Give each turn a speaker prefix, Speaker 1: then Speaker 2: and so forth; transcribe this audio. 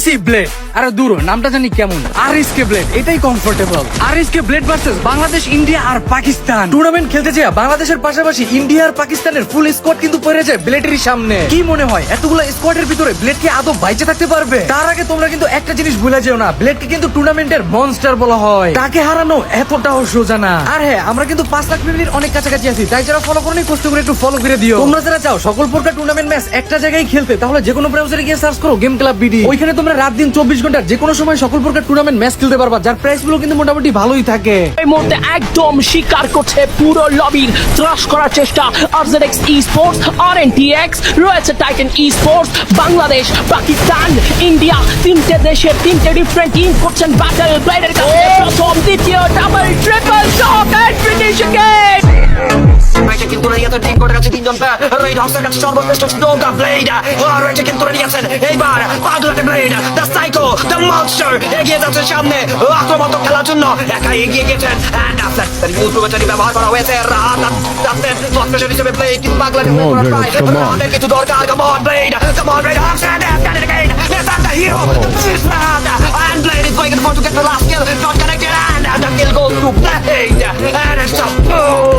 Speaker 1: EC blade, আরে দূর নামটা জানি কেমন, আরএসকে ব্লেড, এটাই comfortable. RSK blade versus Bangladesh, India আর পাকিস্তান। টুর্নামেন্ট খেলতে যায় বাংলাদেশের পাশাপাশি ইন্ডিয়া আর পাকিস্তানের ফুল স্কোয়াড কিন্তু পড়ে যায় ব্লেডের সামনে। কি মনে হয় এতগুলো স্কোয়াডের ভিতরে ব্লেড কি আদৌ বাইচে থাকতে পারবে? তার আগে তোমরা কিন্তু একটা জিনিস ভুলে যেও না, ব্লেডকে কিন্তু টুর্নামেন্টের মনস্টার বলা হয়। তাকে হারানো এতটাও সোজা না। আর হ্যাঁ, আমরা কিন্তু 5 লাখ ফ্যামিলির অনেক কাছাকাছি আছি, তাই যারা ফলো করনি কষ্ট করে একটু ফলো করে দিও। তোমরা যারা চাও সকল প্রকার টুর্নামেন্ট ম্যাচ একটা জায়গায় খেলতে, তাহলে যে কোনো ব্রাউজারে গিয়ে সার্চ করো গেম ক্লাব বিডি। ওইখানে তোমরা রাত দিন 24 ঘন্টার যে কোনো সময় সকল প্রকার টুর্নামেন্ট ম্যাচ খেলতে পারবা, যার প্রাইস গুলো কিন্তু মোটামুটি ভালোই থাকে।
Speaker 2: এই মুহূর্তে একদম স্বীকার করছে পুরো লবির ত্রাস করার চেষ্টা RZX eSports, RNTX রয়েছে Titan eSports, Bangladesh, Pakistan, India, তিনটে দেশের তিনটে ডিফারেন্ট টিম করছেন ব্যাটল ব্লেডের কাছে প্রথম, দ্বিতীয়, double, triple shot and finish again.
Speaker 3: রয়েছে কিন্তু রিয়াতে টিম করে গেছে তিনজন প্লেয়ার। রেড হাউসের কাছে সর্বশ্রেষ্ঠ স্নোগা ব্লেড রয়েছে কিন্তু নিয়েছেন এইবার পাগলাটে blade, the psycho, the monster এগিয়ে যাচ্ছে সামনে আক্রমণাত্মক খেলার জন্য। একা এগিয়ে গেছেন এন্ড আফটার তার ইউটিউবে ব্যবহার করা হয়েছে রাত রাতের স্পেশাল হিসেবে ব্লেড কিন্তু পাগলাটে অনেক কিছু দরকার। Come on blade, come on blade, after that again, let's have the hero, and Blade is going for to get the last kill, not connected, and the kill goes to Blade, and it's a boom.